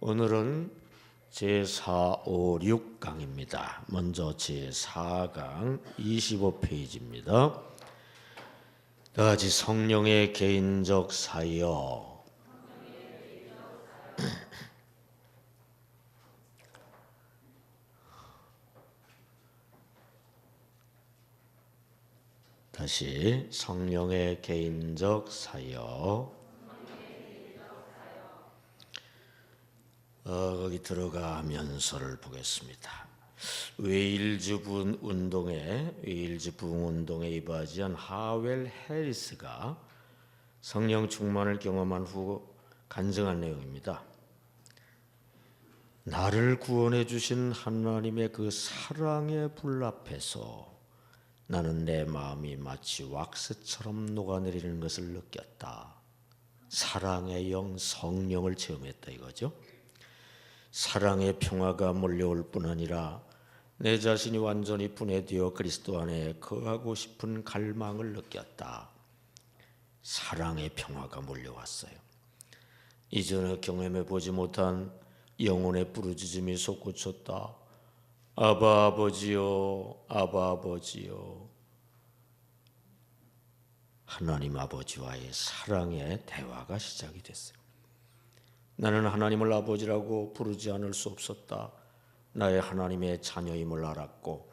오늘은 제4, 5, 6강입니다. 먼저 제4강 25페이지입니다. 다같이 성령의 개인적 사역. 다시 성령의 개인적 사역. 거기 들어가면서를 보겠습니다. 웨일즈 부흥 운동에 이바지한 하웰 해리스가 성령 충만을 경험한 후 간증한 내용입니다. 나를 구원해 주신 하나님의 그 사랑의 불 앞에서 나는 내 마음이 마치 왁스처럼 녹아내리는 것을 느꼈다. 사랑의 영 성령을 체험했다 이거죠. 사랑의 평화가 몰려올 뿐 아니라 내 자신이 완전히 분해되어 그리스도 안에 거하고 싶은 갈망을 느꼈다. 사랑의 평화가 몰려왔어요. 이전에 경험해 보지 못한 영혼의 부르짖음이 솟구쳤다. 아바 아버지요, 아바 아버지요. 하나님 아버지와의 사랑의 대화가 시작이 됐어요. 나는 하나님을 아버지라고 부르지 않을 수 없었다. 나의 하나님의 자녀임을 알았고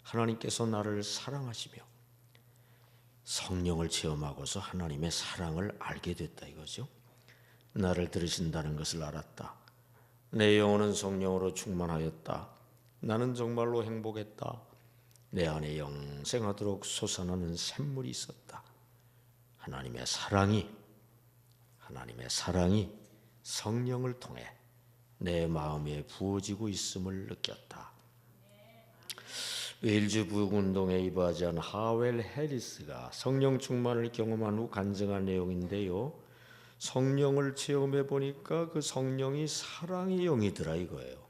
하나님께서 나를 사랑하시며 성령을 체험하고서 하나님의 사랑을 알게 됐다 이거죠. 나를 들으신다는 것을 알았다. 내 영혼은 성령으로 충만하였다. 나는 정말로 행복했다. 내 안에 영생하도록 솟아나는 샘물이 있었다. 하나님의 사랑이 성령을 통해 내 마음에 부어지고 있음을 느꼈다. 웨일즈 부흥운동에 이바지한 하웰 해리스가 성령 충만을 경험한 후 간증한 내용인데요. 성령을 체험해 보니까 그 성령이 사랑의 영이더라 이거예요.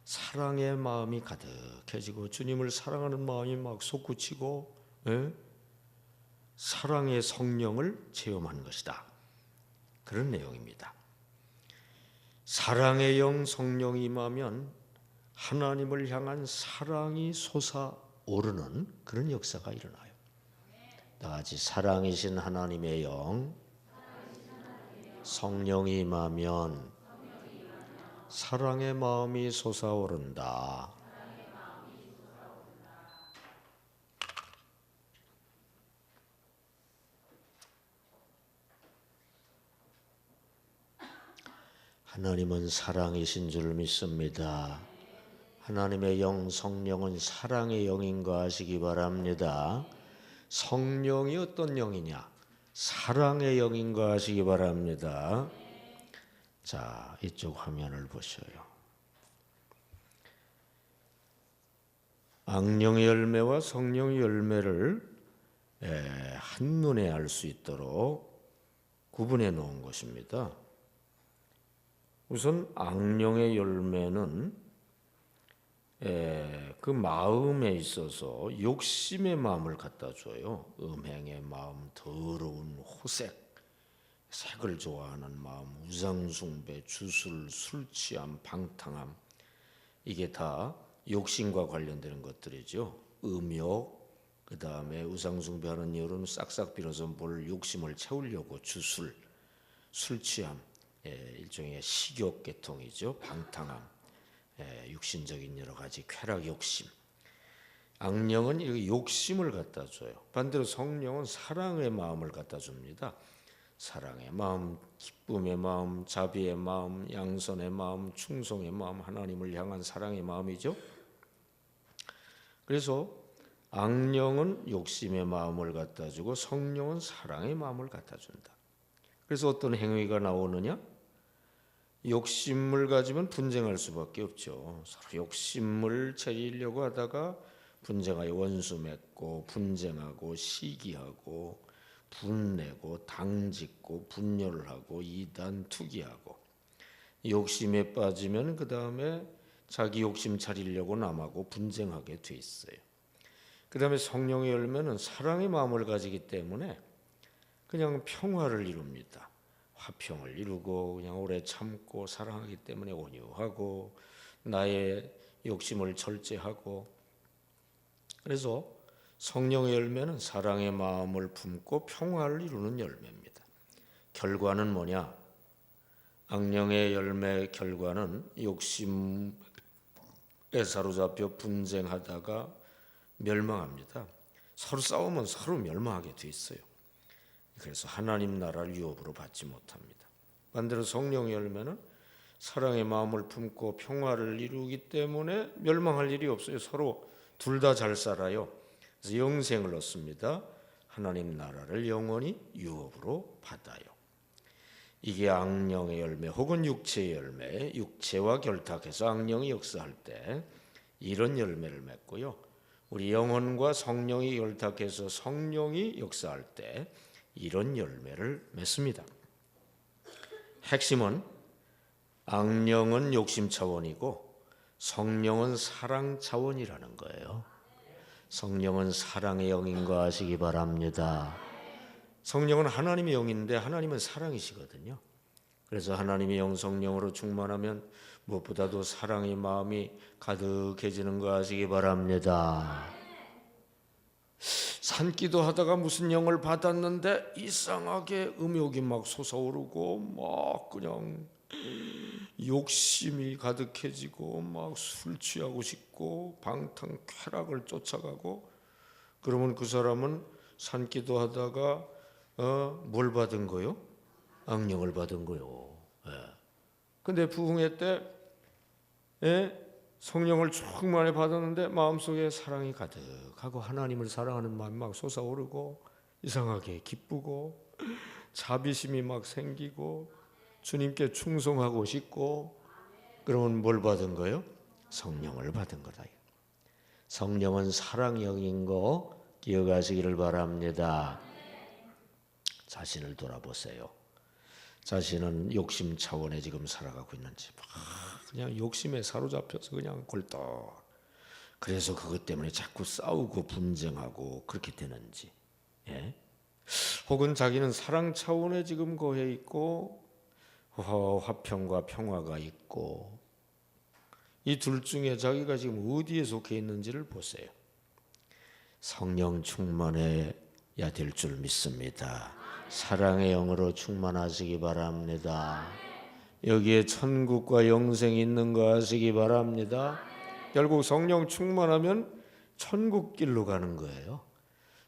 사랑의 마음이 가득해지고 주님을 사랑하는 마음이 막 솟구치고 사랑의 성령을 체험한 것이다. 그런 내용입니다. 사랑의 영 성령이 임하면 하나님을 향한 사랑이 솟아오르는 그런 역사가 일어나요. 다같이 사랑이신 하나님의 영 성령이 임하면 사랑의 마음이 솟아오른다. 하나님은 사랑이신 줄 믿습니다. 하나님의 영 성령은 사랑의 영인 거 아시기 바랍니다. 성령이 어떤 영이냐? 사랑의 영인 거 아시기 바랍니다. 자, 이쪽 화면을 보셔요. 악령의 열매와 성령의 열매를 한눈에 알 수 있도록 구분해 놓은 것입니다. 우선 악령의 열매는 그 마음에 있어서 욕심의 마음을 갖다 줘요. 음행의 마음, 더러운 호색, 색을 좋아하는 마음, 우상숭배, 주술, 술취함, 방탕함, 이게 다 욕심과 관련되는 것들이죠. 음욕, 그 다음에 우상숭배하는 이유는 싹싹 빌어서 뭘 욕심을 채우려고 주술, 술취함, 일종의 식욕 계통이죠. 방탕함, 육신적인 여러 가지 쾌락 욕심. 악령은 이 욕심을 갖다 줘요. 반대로 성령은 사랑의 마음을 갖다 줍니다. 사랑의 마음, 기쁨의 마음, 자비의 마음, 양선의 마음, 충성의 마음, 하나님을 향한 사랑의 마음이죠. 그래서 악령은 욕심의 마음을 갖다 주고 성령은 사랑의 마음을 갖다 준다. 그래서 어떤 행위가 나오느냐? 욕심을 가지면 분쟁할 수밖에 없죠. 서로 욕심을 차리려고 하다가 분쟁하여 원수 맺고 분쟁하고 시기하고 분내고 당짓고 분열을 하고 이단 투기하고 욕심에 빠지면 그 다음에 자기 욕심 차리려고 남하고 분쟁하게 돼 있어요. 그 다음에 성령의 열매는 사랑의 마음을 가지기 때문에 그냥 평화를 이룹니다. 화평을 이루고 그냥 오래 참고 사랑하기 때문에 온유하고 나의 욕심을 절제하고, 그래서 성령의 열매는 사랑의 마음을 품고 평화를 이루는 열매입니다. 결과는 뭐냐? 악령의 열매 결과는 욕심에 사로잡혀 분쟁하다가 멸망합니다. 서로 싸우면 서로 멸망하게 돼 있어요. 그래서 하나님 나라를 유업으로 받지 못합니다. 반대로 성령의 열매는 사랑의 마음을 품고 평화를 이루기 때문에 멸망할 일이 없어요. 서로 둘 다 잘 살아요. 그래서 영생을 얻습니다. 하나님 나라를 영원히 유업으로 받아요. 이게 악령의 열매 혹은 육체의 열매, 육체와 결탁해서 악령이 역사할 때 이런 열매를 맺고요. 우리 영혼과 성령이 결탁해서 성령이 역사할 때 이런 열매를 맺습니다. 핵심은 악령은 욕심 차원이고 성령은 사랑 차원이라는 거예요. 성령은 사랑의 영인가 하시기 바랍니다. 성령은 하나님의 영인데 하나님은 사랑이시거든요. 그래서 하나님의 영 성령으로 충만하면 무엇보다도 사랑의 마음이 가득해지는 거 하시기 바랍니다. 산기도 하다가 무슨 영을 받았는데 이상하게 음욕이 막 솟아오르고 막 그냥 욕심이 가득해지고 막 술 취하고 싶고 방탕 쾌락을 쫓아가고, 그러면 그 사람은 산기도 하다가 뭘 받은 거요? 악령을 받은 거요. 근데 부흥회 때 성령을 충만히 받았는데 마음속에 사랑이 가득하고 하나님을 사랑하는 마음이 막 솟아오르고 이상하게 기쁘고 자비심이 막 생기고 주님께 충성하고 싶고, 그러면 뭘 받은 거예요? 성령을 받은 거다. 성령은 사랑의 영인 거 기억하시기를 바랍니다. 자신을 돌아보세요. 자신은 욕심 차원에 지금 살아가고 있는지, 그냥 욕심에 사로잡혀서 그냥 굴떡, 그래서 그것 때문에 자꾸 싸우고 분쟁하고 그렇게 되는지, 혹은 자기는 사랑 차원에 지금 거해 있고 화평과 평화가 있고, 이 둘 중에 자기가 지금 어디에 속해 있는지를 보세요. 성령 충만해야 될 줄 믿습니다. 사랑의 영으로 충만하시기 바랍니다. 여기에 천국과 영생이 있는 거 아시기 바랍니다. 결국 성령 충만하면 천국 길로 가는 거예요.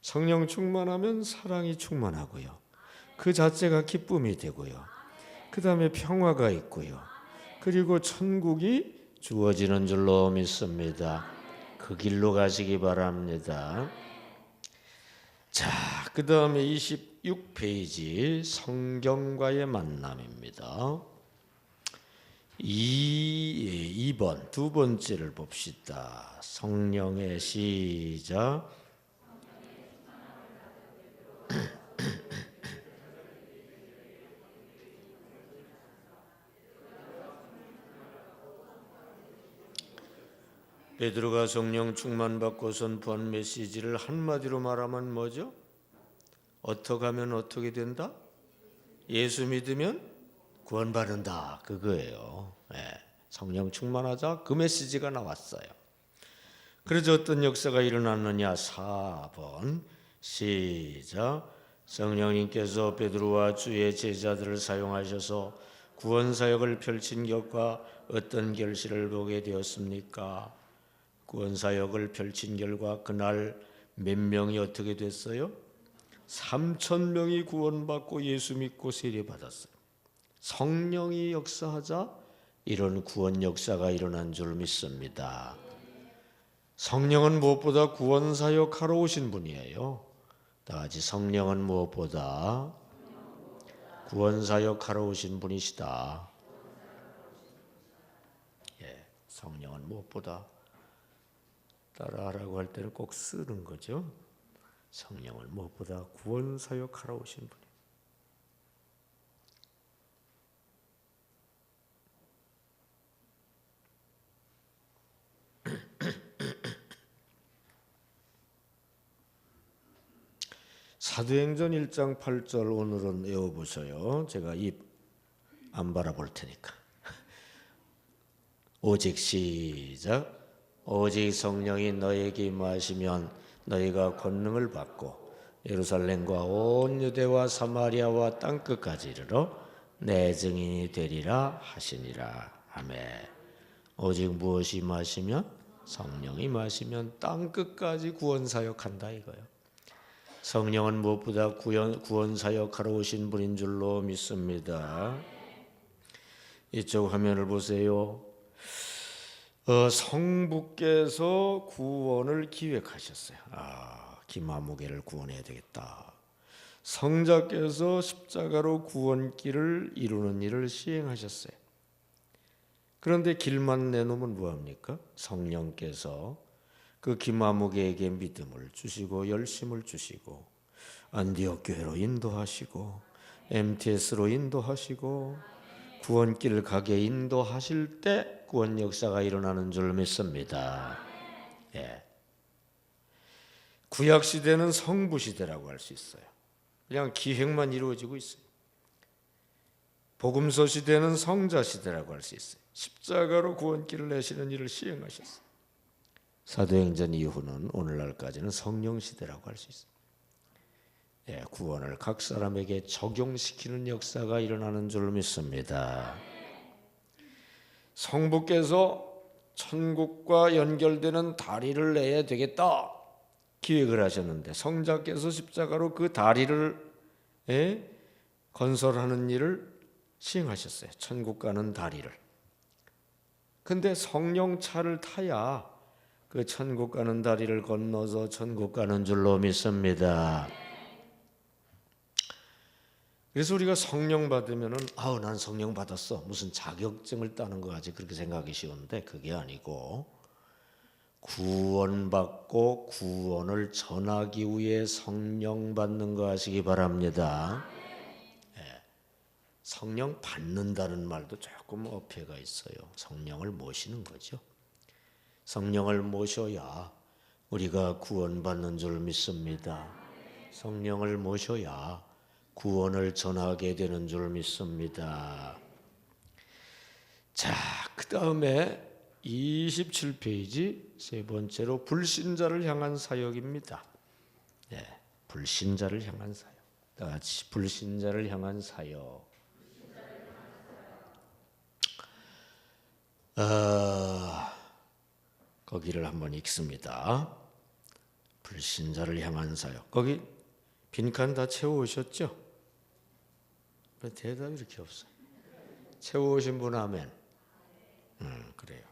성령 충만하면 사랑이 충만하고요. 그 자체가 기쁨이 되고요. 그 다음에 평화가 있고요. 그리고 천국이 주어지는 줄로 믿습니다. 그 길로 가시기 바랍니다. 자, 그 다음에 26페이지 성경과의 만남입니다. 2번 두 번째를 봅시다. 성령의 시작. 베드로가 성령 충만받고 선포한 메시지를 한마디로 말하면 뭐죠? 어떻게 하면 어떻게 된다? 예수 믿으면 구원받는다, 그거예요. 성령 충만하자, 그 메시지가 나왔어요. 그래서 어떤 역사가 일어났느냐? 4번 시작. 성령님께서 베드로와 주의 제자들을 사용하셔서 구원 사역을 펼친 결과 어떤 결실을 보게 되었습니까? 구원 사역을 펼친 결과 그날 몇 명이 어떻게 됐어요? 3,000명이 구원받고 예수 믿고 세례받았어요. 성령이 역사하자 이런 구원 역사가 일어난 줄 믿습니다. 성령은 무엇보다 구원 사역하러 오신 분이에요. 다 같이 성령은 무엇보다 구원 사역하러 오신 분이시다. 성령은 무엇보다, 따라하라고 할 때는 꼭 쓰는 거죠. 성령을 무엇보다 구원 사역하러 오신 분이. 사도행전 1장 8절 오늘은 외워보셔요. 제가 입 안 바라볼 테니까. 오직 시작. 오직 성령이 너에게 임하시면 너희가 권능을 받고 예루살렘과 온 유대와 사마리아와 땅끝까지 이르러 내 증인이 되리라 하시니라. 아멘. 오직 무엇이 임하시면? 성령이 임하시면 땅끝까지 구원사역한다 이거예요. 성령은 무엇보다 구원사역하러 오신 분인 줄로 믿습니다. 이쪽 화면을 보세요. 성부께서 구원을 기획하셨어요. 김아무개를 구원해야 되겠다. 성자께서 십자가로 구원길을 이루는 일을 시행하셨어요. 그런데 길만 내놓으면 뭐합니까? 성령께서 그 김아무개에게 믿음을 주시고 열심을 주시고 안디옥 교회로 인도하시고 MTS로 인도하시고 구원길을 가게 인도하실 때 구원 역사가 일어나는 줄 믿습니다. 예. 구약 시대는 성부 시대라고 할 수 있어요. 그냥 기획만 이루어지고 있어요. 복음서 시대는 성자 시대라고 할 수 있어요. 십자가로 구원길을 내시는 일을 시행하셨어요. 사도행전 이후는 오늘날까지는 성령 시대라고 할 수 있어요. 예, 구원을 각 사람에게 적용시키는 역사가 일어나는 줄 믿습니다. 성부께서 천국과 연결되는 다리를 내야 되겠다 기획을 하셨는데 성자께서 십자가로 그 다리를 건설하는 일을 시행하셨어요. 천국 가는 다리를. 근데 성령차를 타야 그 천국 가는 다리를 건너서 천국 가는 줄로 믿습니다. 그래서 우리가 성령 받으면은 난 성령 받았어. 무슨 자격증을 따는 거 같이 그렇게 생각하기 쉬운데 그게 아니고 구원받고 구원을 전하기 위해 성령 받는 거 하시기 바랍니다. 성령 받는다는 말도 조금 어폐가 있어요. 성령을 모시는 거죠. 성령을 모셔야 우리가 구원받는 줄 믿습니다. 성령을 모셔야 구원을 전하게 되는 줄 믿습니다. 자, 그 다음에 27페이지 세 번째로 불신자를 향한 사역입니다. 네, 불신자를 향한 사역. 다 같이 불신자를 향한 사역. 거기를 한번 읽습니다. 불신자를 향한 사역. 거기 빈칸 다 채워오셨죠? 왜 대답이 이렇게 없어요? 채워오신 분 아멘. 그래요.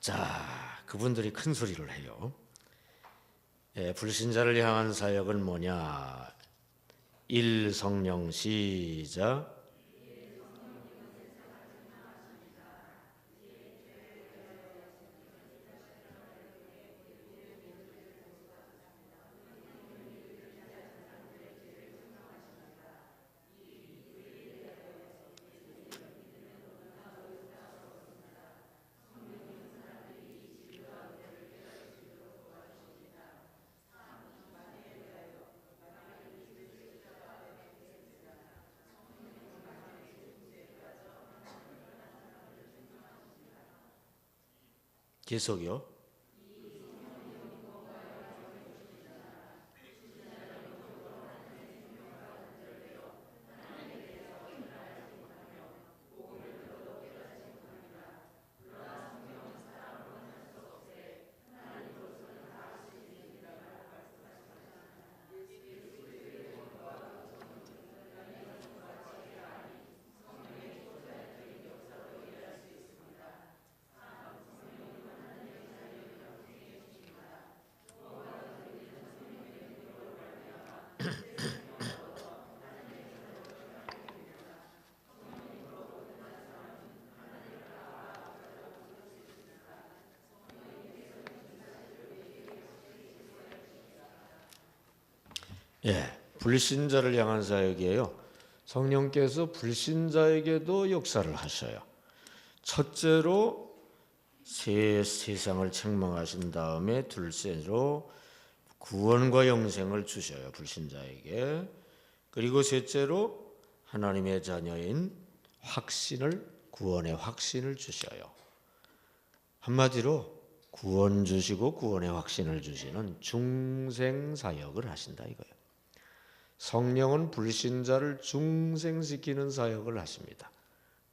자, 그분들이 큰 소리를 해요. 불신자를 향한 사역은 뭐냐? 1 성령 시작. 계속요. 불신자를 향한 사역이에요. 성령께서 불신자에게도 역사를 하셔요. 첫째로 세상을 책망하신 다음에 둘째로 구원과 영생을 주셔요, 불신자에게. 그리고 셋째로 하나님의 자녀인 확신을, 구원의 확신을 주셔요. 한마디로 구원 주시고 구원의 확신을 주시는 중생사역을 하신다 이거예요. 성령은 불신자를 중생시키는 사역을 하십니다.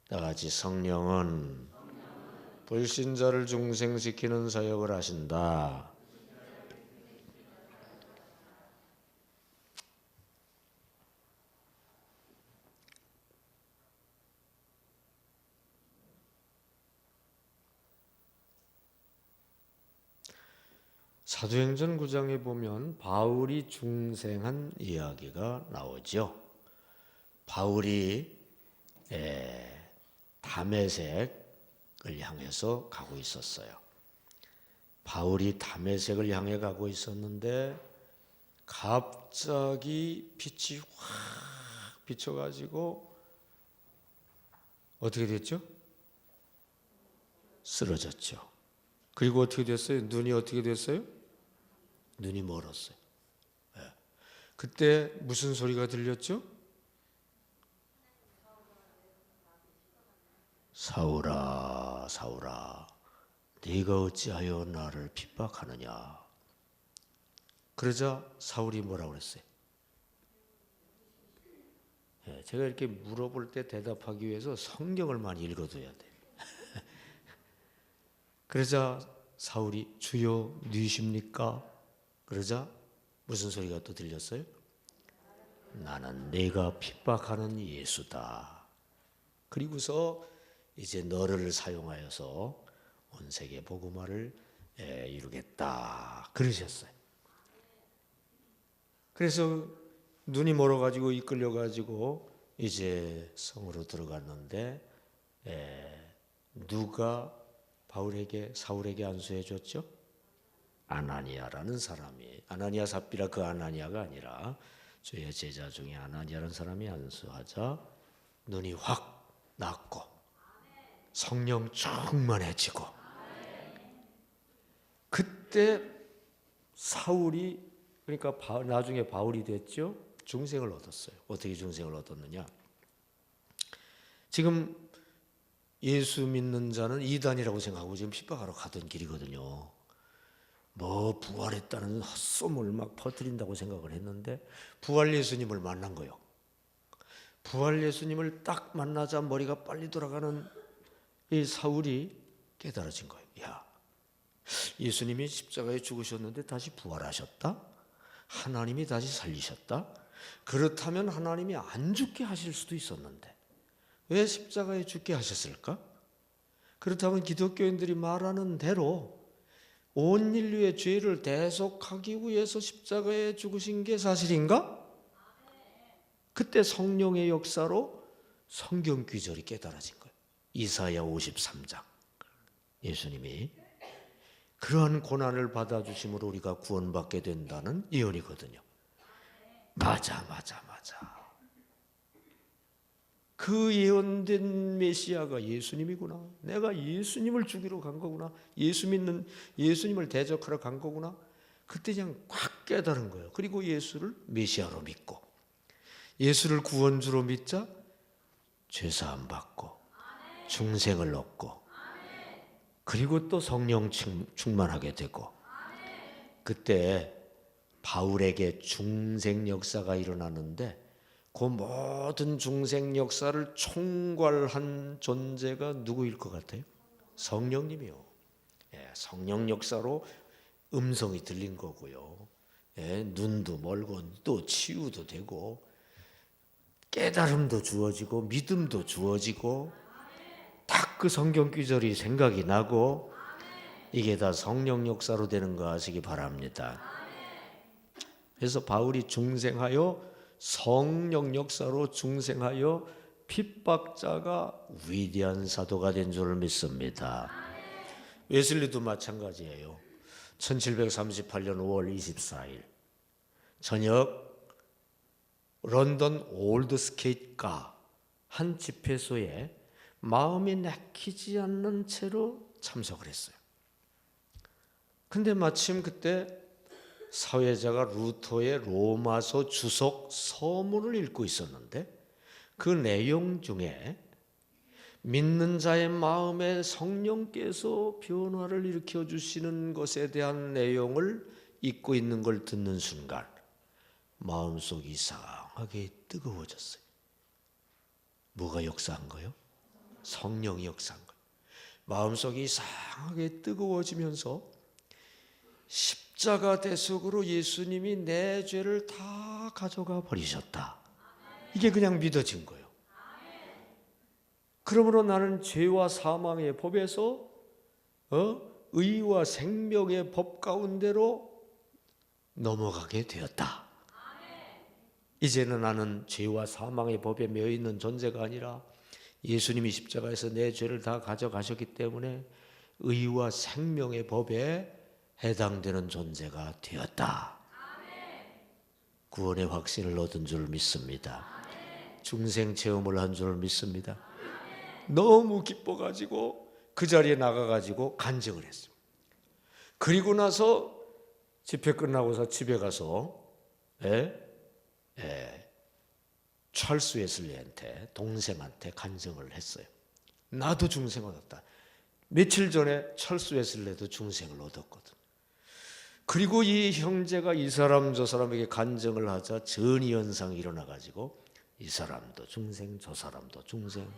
다같이 성령은 불신자를 중생시키는 사역을 하신다. 사도행전 9장에 보면 바울이 중생한 이야기가 나오죠. 바울이 다메섹을 향해서 가고 있었어요. 바울이 다메섹을 향해 가고 있었는데 갑자기 빛이 확 비춰가지고 어떻게 됐죠? 쓰러졌죠. 그리고 어떻게 됐어요? 눈이 어떻게 됐어요? 눈이 멀었어요. 그때 무슨 소리가 들렸죠? 사울아, 사울아, 네가 어찌하여 나를 핍박하느냐? 그러자 사울이 뭐라고 그랬어요? 제가 이렇게 물어볼 때 대답하기 위해서 성경을 많이 읽어둬야 돼요. 그러자 사울이 주여 누이십니까? 그러자 무슨 소리가 또 들렸어요? 나는 네가 핍박하는 예수다. 그리고서 이제 너를 사용하여서 온 세계 복음화를 이루겠다. 그러셨어요. 그래서 눈이 멀어가지고 이끌려가지고 이제 성으로 들어갔는데 누가 사울에게 안수해 줬죠? 아나니아라는 사람이, 아나니아 삽비라 그 아나니아가 아니라 주의 제자 중에 아나니아라는 사람이 안수하자 눈이 확 났고 성령 충만해지고 그때 사울이, 그러니까 나중에 바울이 됐죠. 중생을 얻었어요. 어떻게 중생을 얻었느냐? 지금 예수 믿는 자는 이단이라고 생각하고 지금 핍박하러 가던 길이거든요. 뭐 부활했다는 헛소문을 막 퍼뜨린다고 생각을 했는데 부활 예수님을 만난 거예요. 부활 예수님을 딱 만나자 머리가 빨리 돌아가는 이 사울이 깨달아진 거예요. 야, 예수님이 십자가에 죽으셨는데 다시 부활하셨다? 하나님이 다시 살리셨다? 그렇다면 하나님이 안 죽게 하실 수도 있었는데 왜 십자가에 죽게 하셨을까? 그렇다면 기독교인들이 말하는 대로 온 인류의 죄를 대속하기 위해서 십자가에 죽으신 게 사실인가? 그때 성령의 역사로 성경 귀절이 깨달아진 거예요. 이사야 53장. 예수님이 그러한 고난을 받아주심으로 우리가 구원받게 된다는 예언이거든요. 맞아. 그 예언된 메시아가 예수님이구나. 내가 예수님을 죽이러 간 거구나. 예수님을 대적하러 간 거구나. 그때 그냥 꽉 깨달은 거예요. 그리고 예수를 메시아로 믿고 예수를 구원주로 믿자 죄사함 받고 중생을 얻고 그리고 또 성령 충만하게 되고 그때 바울에게 중생 역사가 일어나는데 그 모든 중생 역사를 총괄한 존재가 누구일 것 같아요? 성령님이요. 성령 역사로 음성이 들린 거고요. 눈도 멀고 또 치유도 되고 깨달음도 주어지고 믿음도 주어지고 딱 그 성경 구절이 생각이 나고 이게 다 성령 역사로 되는 거 아시기 바랍니다. 그래서 바울이 중생하여 성령 역사로 중생하여 핍박자가 위대한 사도가 된 줄 믿습니다. 웨슬리도 마찬가지예요. 1738년 5월 24일 저녁 런던 올드스케이트가 한 집회소에 마음이 내키지 않는 채로 참석을 했어요. 근데 마침 그때 사회자가 루터의 로마서 주석 서문을 읽고 있었는데 그 내용 중에 믿는 자의 마음에 성령께서 변화를 일으켜 주시는 것에 대한 내용을 읽고 있는 걸 듣는 순간 마음속이 이상하게 뜨거워졌어요. 뭐가 역사한 거예요? 성령이 역사한 거예요. 마음속이 이상하게 뜨거워지면서 십자가 대속으로 예수님이 내 죄를 다 가져가 버리셨다. 이게 그냥 믿어진 거예요. 그러므로 나는 죄와 사망의 법에서 의와 생명의 법 가운데로 넘어가게 되었다. 이제는 나는 죄와 사망의 법에 매여 있는 존재가 아니라 예수님이 십자가에서 내 죄를 다 가져가셨기 때문에 의와 생명의 법에 해당되는 존재가 되었다. 구원의 확신을 얻은 줄 믿습니다. 중생 체험을 한 줄 믿습니다. 너무 기뻐가지고 그 자리에 나가가지고 간증을 했어요. 그리고 나서 집회 끝나고서 집에 가서 찰스 웨슬리한테 동생한테 간증을 했어요. 나도 중생을 얻었다. 며칠 전에 찰스 웨슬리도 중생을 얻었거든. 그리고 이 형제가 이 사람 저 사람에게 간증을 하자 전이 현상이 일어나가지고 이 사람도 중생 저 사람도 중생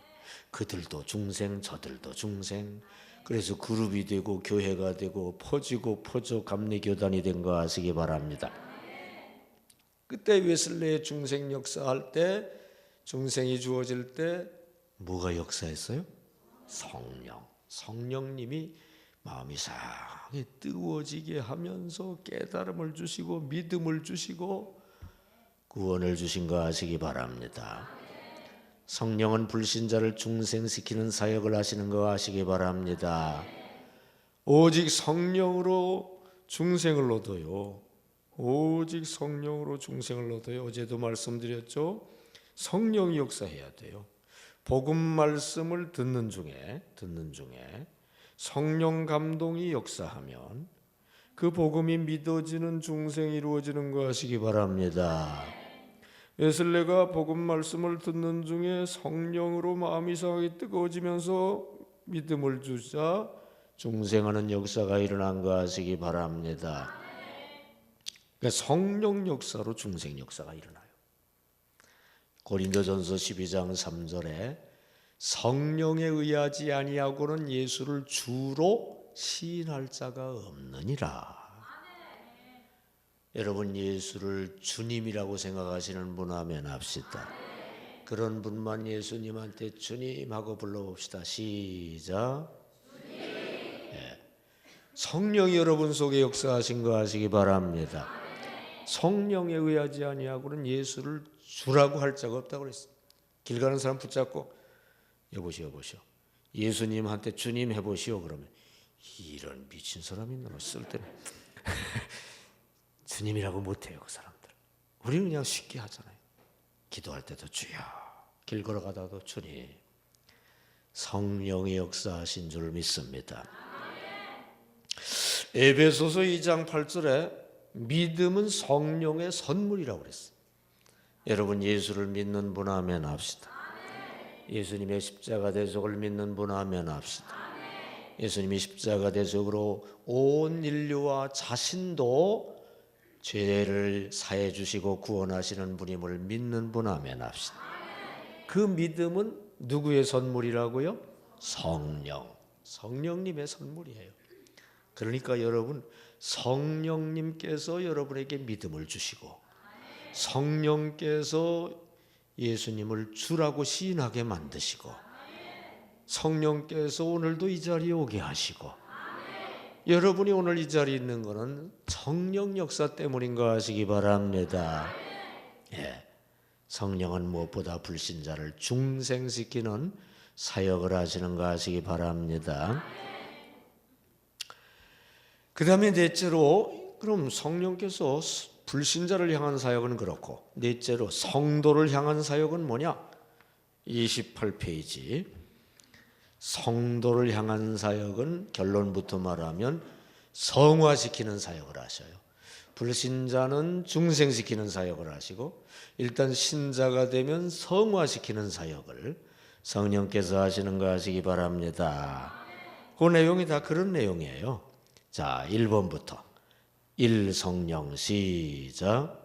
그들도 중생 저들도 중생 그래서 그룹이 되고 교회가 되고 퍼지고 퍼져 감리교단이 된 거 아시기 바랍니다. 그때 웨슬레의 중생 역사할 때 중생이 주어질 때 뭐가 역사했어요? 성령님이 마음이 이상하게 뜨거워지게 하면서 깨달음을 주시고 믿음을 주시고 구원을 주신 거 아시기 바랍니다. 성령은 불신자를 중생시키는 사역을 하시는 거 아시기 바랍니다. 오직 성령으로 중생을 얻어요. 오직 성령으로 중생을 얻어요. 어제도 말씀드렸죠. 성령이 역사해야 돼요. 복음 말씀을 듣는 중에 성령 감동이 역사하면 그 복음이 믿어지는 중생이 이루어지는 거 아시기 바랍니다. 웨슬레가 복음 말씀을 듣는 중에 성령으로 마음이 이상하게 뜨거워지면서 믿음을 주자 중생하는 역사가 일어난 거 아시기 바랍니다. 그러니까 성령 역사로 중생 역사가 일어나요. 고린도전서 12장 3절에 성령에 의하지 아니하고는 예수를 주로 시인할 자가 없느니라. 여러분 예수를 주님이라고 생각하시는 분 하면 합시다. 그런 분만 예수님한테 주님하고 불러봅시다. 시작. 성령이 여러분 속에 역사하신 거 아시기 바랍니다. 성령에 의하지 아니하고는 예수를 주라고 할 자가 없다고 그랬어요. 길 가는 사람 붙잡고 여보시오 예수님한테 주님 해보시오. 그러면 이런 미친 사람이 있나 쓸데는 주님이라고 못해요. 그 사람들. 우리는 그냥 쉽게 하잖아요. 기도할 때도 주여, 길 걸어가다도 주님. 성령의 역사하신 줄 믿습니다. 에베소서 2장 8절에 믿음은 성령의 선물이라고 그랬어요. 여러분 예수를 믿는 분 하면 합시다. 예수님의 십자가 대속을 믿는 분 하면 합시다. 예수님이 십자가 대속으로 온 인류와 자신도 죄를 사해 주시고 구원하시는 분임을 믿는 분 하면 합시다. 그 믿음은 누구의 선물이라고요? 성령님의 선물이에요. 그러니까 여러분 성령님께서 여러분에게 믿음을 주시고 성령께서 예수님을 주라고 시인하게 만드시고 성령께서 오늘도 이 자리에 오게 하시고 여러분이 오늘 이 자리에 있는 것은 성령 역사 때문인 거 아시기 바랍니다. 성령은 무엇보다 불신자를 중생시키는 사역을 하시는 거 아시기 바랍니다. 그 다음에 넷째로 그럼 성령께서 불신자를 향한 사역은 그렇고 넷째로 성도를 향한 사역은 뭐냐? 28페이지 성도를 향한 사역은 결론부터 말하면 성화시키는 사역을 하셔요. 불신자는 중생시키는 사역을 하시고 일단 신자가 되면 성화시키는 사역을 성령께서 하시는 거 하시기 바랍니다. 그 내용이 다 그런 내용이에요. 자, 1번부터 1 성령 시작.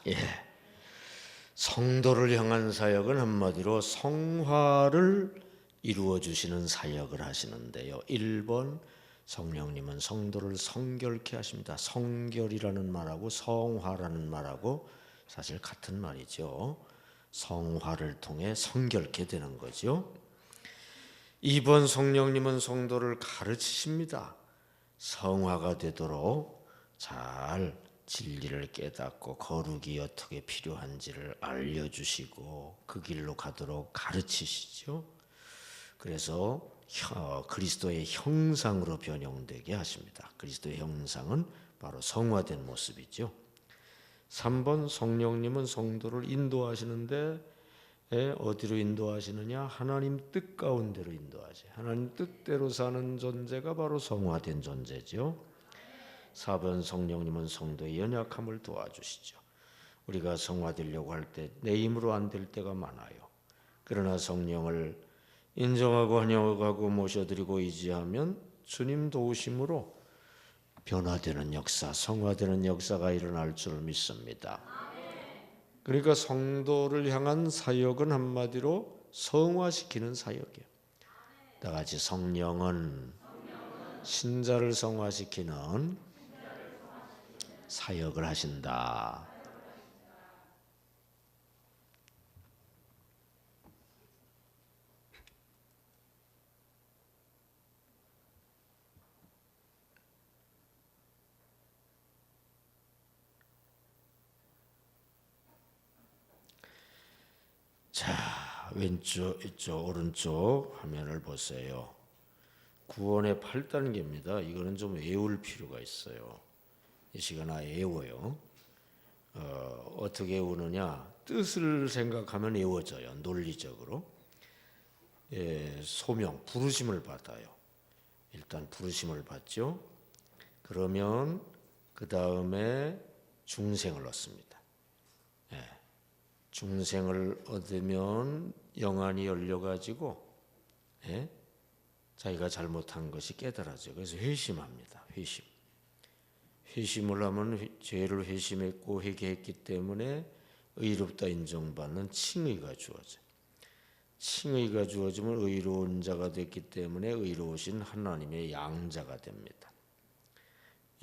예. 성도를 향한 사역은 한마디로 성화를 이루어 주시는 사역을 하시는데요. 1번 성령님은 성도를 성결케 하십니다. 성결이라는 말하고 성화라는 말하고 사실 같은 말이죠. 성화를 통해 성결케 되는 거죠. 2번 성령님은 성도를 가르치십니다. 성화가 되도록 잘 진리를 깨닫고 거룩이 어떻게 필요한지를 알려주시고 그 길로 가도록 가르치시죠. 그래서 그리스도의 형상으로 변형되게 하십니다. 그리스도의 형상은 바로 성화된 모습이죠. 3번 성령님은 성도를 인도하시는데 어디로 인도하시느냐? 하나님 뜻 가운데로 인도하세요. 하나님 뜻대로 사는 존재가 바로 성화된 존재죠. 4번 성령님은 성도의 연약함을 도와주시죠. 우리가 성화되려고 할 때 내 힘으로 안 될 때가 많아요. 그러나 성령을 인정하고 환영하고 모셔드리고 의지하면 주님 도우심으로 변화되는 역사, 성화되는 역사가 일어날 줄 믿습니다. 그러니까 성도를 향한 사역은 한마디로 성화시키는 사역이에요. 다 같이 성령은 신자를 성화시키는 사역을 하신다. 자, 왼쪽, 이쪽, 오른쪽 화면을 보세요. 구원의 8단계입니다. 이거는 좀 외울 필요가 있어요. 이 시간에 외워요. 어떻게 외우느냐? 뜻을 생각하면 외워져요. 논리적으로. 소명, 부르심을 받아요. 일단 부르심을 받죠. 그러면 그 다음에 중생을 얻습니다. 예. 중생을 얻으면 영안이 열려가지고 예? 자기가 잘못한 것이 깨달아져요. 그래서 회심합니다. 회심을 하면 죄를 회심했고 회개했기 때문에 의롭다 인정받는 칭의가 주어져요. 칭의가 주어지면 의로운 자가 됐기 때문에 의로우신 하나님의 양자가 됩니다.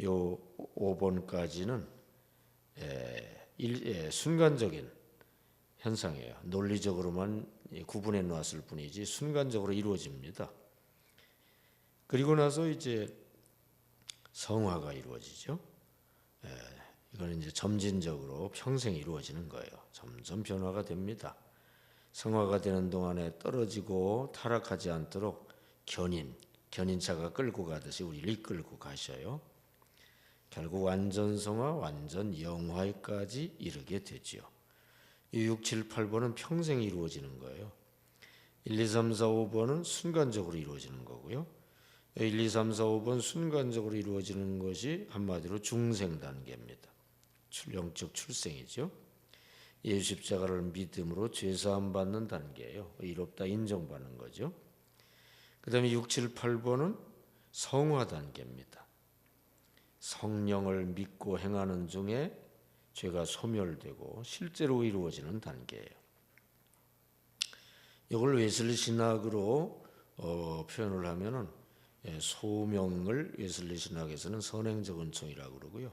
요 5번까지는 순간적인 현상이에요. 논리적으로만 구분해 놨을 뿐이지 순간적으로 이루어집니다. 그리고 나서 이제 성화가 이루어지죠. 이거는 이제 점진적으로 평생 이루어지는 거예요. 점점 변화가 됩니다. 성화가 되는 동안에 떨어지고 타락하지 않도록 견인차가 끌고 가듯이 우리를 이끌고 가셔요. 결국 완전 성화, 완전 영화에까지 이르게 되지요. 이 6, 7, 8번은 평생 이루어지는 거예요. 1, 2, 3, 4, 5번은 순간적으로 이루어지는 거고요. 1, 2, 3, 4, 5번 순간적으로 이루어지는 것이 한마디로 중생 단계입니다. 영적 출생이죠. 예수 십자가를 믿음으로 죄사함 받는 단계예요. 의롭다 인정받는 거죠. 그 다음에 6, 7, 8번은 성화 단계입니다. 성령을 믿고 행하는 중에 죄가 소멸되고 실제로 이루어지는 단계예요. 이걸 웨슬리 신학으로 표현을 하면은 소명을 웨슬리 신학에서는 선행적 은총이라고 그러고요.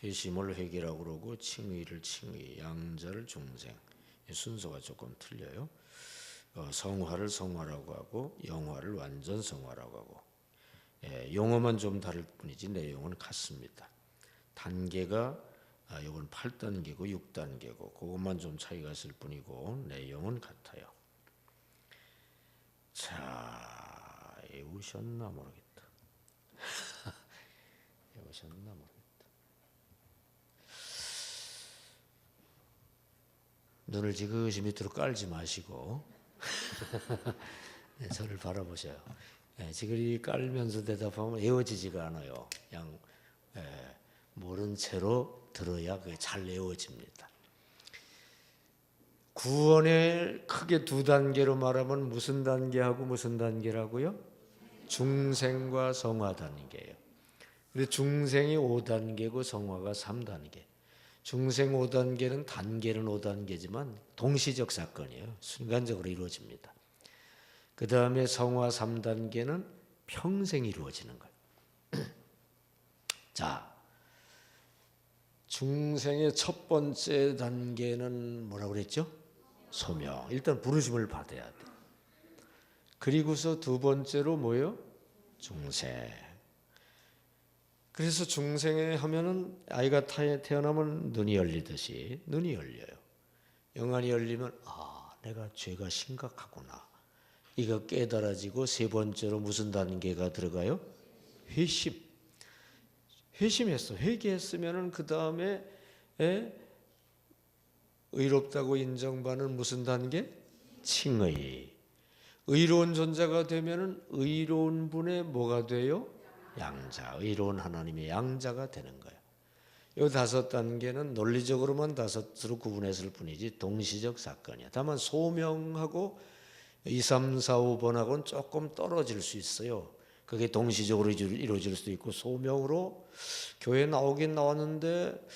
회심을 회개라고 그러고 칭의를 칭의, 양자를 중생. 순서가 조금 틀려요. 성화를 성화라고 하고 영화를 완전 성화라고 하고 용어만 좀 다를 뿐이지 내용은 같습니다. 단계가 이건 8단계고 6단계고 그것만 좀 차이가 있을 뿐이고 내용은 같아요. 자, 외우셨나 모르겠다. 외우셨나 모르겠다. 눈을 지그시 밑으로 깔지 마시고 저를 바라보셔요. 지그리 깔면서 대답하면 외워지지가 않아요. 그냥 모른 채로 들어야 그게 잘 외워집니다. 구원을 크게 두 단계로 말하면 무슨 단계하고 무슨 단계라고요? 중생과 성화 단계예요. 그래서 중생이 5단계고 성화가 3단계. 중생 5단계는 단계는 5단계지만 동시적 사건이에요. 순간적으로 이루어집니다. 그 다음에 성화 3단계는 평생 이루어지는 거예요. 자, 중생의 첫 번째 단계는 뭐라고 그랬죠? 소명. 일단 부르심을 받아야 돼. 그리고서 두 번째로 뭐예요? 중생. 그래서 중생에 하면은 아이가 태어나면 눈이 열리듯이 눈이 열려요. 영안이 열리면 내가 죄가 심각하구나. 이거 깨달아지고 세 번째로 무슨 단계가 들어가요? 회심. 회심했어. 회개했으면은 그 다음에 의롭다고 인정받는 무슨 단계? 칭의. 의로운 존재가 되면은 의로운 분의 뭐가 돼요? 양자. 의로운 하나님의 양자가 되는 거예요. 이 5단계는 논리적으로만 5으로 구분했을 뿐이지 동시적 사건이야. 다만 소명하고 2, 3, 4, 5번하고는 조금 떨어질 수 있어요. 그게 동시적으로 이루어질 수도 있고 소명으로 교회 나오긴 나왔는데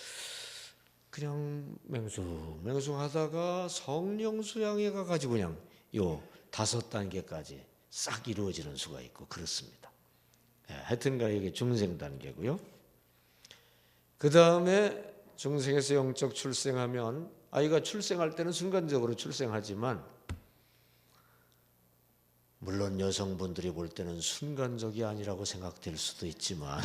그냥 맹수하다가 성령 수양해 가지고 그냥 요 5단계까지 싹 이루어지는 수가 있고 그렇습니다. 하여튼간 이게 중생 단계고요. 그 다음에 중생에서 영적 출생하면 아이가 출생할 때는 순간적으로 출생하지만 물론 여성분들이 볼 때는 순간적이 아니라고 생각될 수도 있지만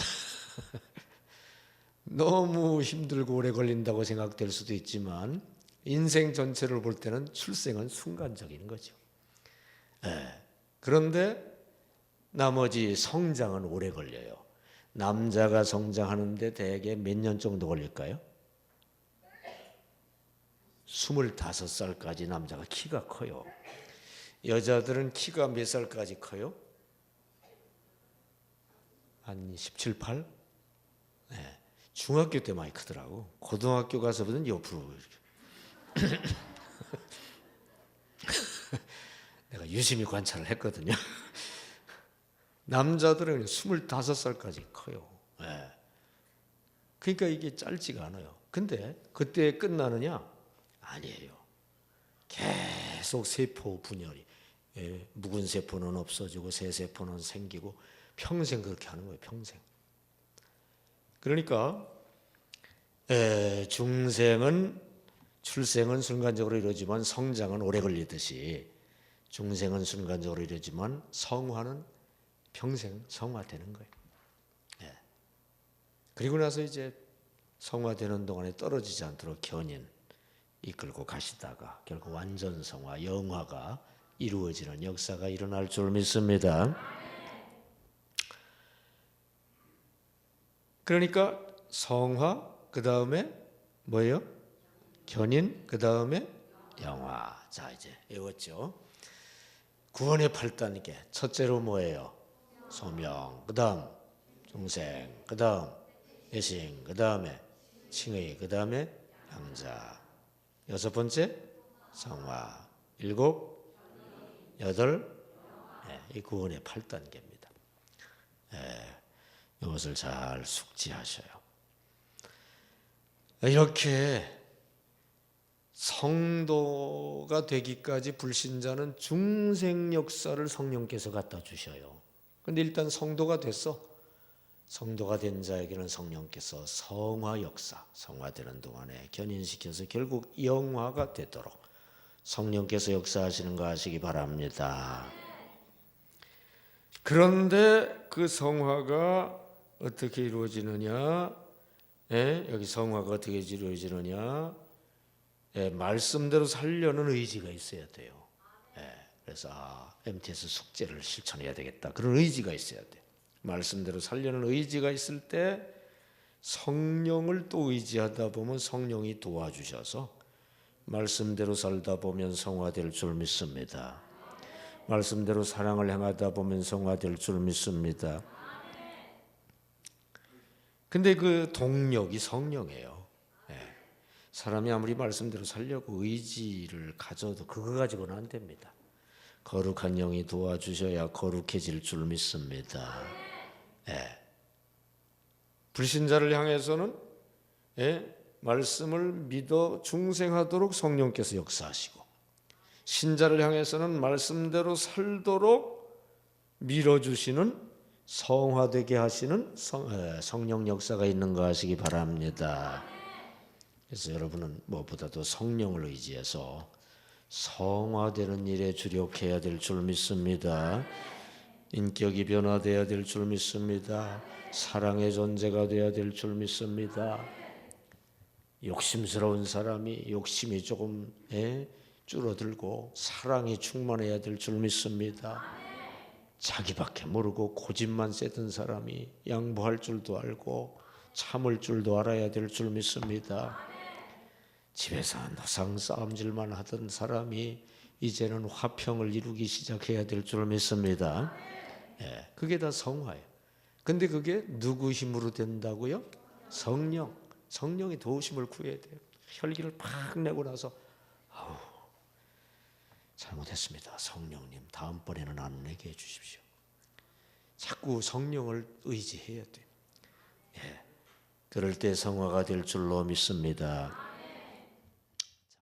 너무 힘들고 오래 걸린다고 생각될 수도 있지만 인생 전체를 볼 때는 출생은 순간적인 거죠. 그런데 나머지 성장은 오래 걸려요. 남자가 성장하는데 대개 몇 년 정도 걸릴까요? 25살까지 남자가 키가 커요. 여자들은 키가 몇 살까지 커요? 한 17, 8? 중학교 때 많이 크더라고. 고등학교 가서부터는 옆으로 이렇게. 내가 유심히 관찰을 했거든요. 남자들은 25살까지 커요. 네. 그러니까 이게 짧지가 않아요. 근데 그때 끝나느냐? 아니에요. 계속 세포 분열이, 묵은 세포는 없어지고 새 세포는 생기고 평생 그렇게 하는 거예요. 평생. 그러니까 출생은 순간적으로 이루어지만 성장은 오래 걸리듯이 중생은 순간적으로 이루어지만 성화는 평생 성화되는 거예요. 그리고 나서 이제 성화되는 동안에 떨어지지 않도록 견인 이끌고 가시다가 결국 완전 성화, 영화가 이루어지는 역사가 일어날 줄 믿습니다. 그러니까 성화, 그 다음에 뭐예요? 견인, 그 다음에 영화. 자, 이제 외웠죠? 구원의 8단계. 첫째로 뭐예요? 소명, 그 다음 중생, 그 다음 예신, 그 다음에 칭의, 그 다음에 양자. 여섯 번째 성화. 일곱, 여덟, 이 구원의 8단계입니다. 이것을 잘 숙지하셔요. 이렇게 성도가 되기까지 불신자는 중생 역사를 성령께서 갖다 주셔요. 근데 일단 성도가 됐어. 성도가 된 자에게는 성령께서 성화 역사, 성화되는 동안에 견인시켜서 결국 영화가 되도록 성령께서 역사하시는 거 아시기 바랍니다. 그런데 그 성화가 어떻게 이루어지느냐? 여기 성화가 어떻게 이루어지느냐? 말씀대로 살려는 의지가 있어야 돼요. 그래서 MTS 숙제를 실천해야 되겠다. 그런 의지가 있어야 돼. 말씀대로 살려는 의지가 있을 때 성령을 또 의지하다 보면 성령이 도와주셔서 말씀대로 살다 보면 성화될 줄 믿습니다. 말씀대로 사랑을 행하다 보면 성화될 줄 믿습니다. 근데 그 동력이 성령이에요. 사람이 아무리 말씀대로 살려고 의지를 가져도 그거 가지고는 안 됩니다. 거룩한 영이 도와주셔야 거룩해질 줄 믿습니다. 불신자를 향해서는 말씀을 믿어 중생하도록 성령께서 역사하시고, 신자를 향해서는 말씀대로 살도록 밀어주시는, 성화되게 하시는 성령 역사가 있는 거 아시기 바랍니다. 그래서 여러분은 무엇보다도 성령을 의지해서 성화되는 일에 주력해야 될 줄 믿습니다. 인격이 변화되어야 될 줄 믿습니다. 사랑의 존재가 되어야 될 줄 믿습니다. 욕심스러운 사람이 욕심이 조금 줄어들고 사랑이 충만해야 될 줄 믿습니다. 자기밖에 모르고 고집만 세던 사람이 양보할 줄도 알고 참을 줄도 알아야 될 줄 믿습니다. 집에서 항상 싸움질만 하던 사람이 이제는 화평을 이루기 시작해야 될 줄 믿습니다. 그게 다 성화예요. 근데 그게 누구 힘으로 된다고요? 성령. 성령의 도우심을 구해야 돼요. 혈기를 팍 내고 나서 잘못했습니다. 성령님 다음번에는 안 내게 해주십시오. 자꾸 성령을 의지해야 돼요. 그럴 때 성화가 될 줄로 믿습니다.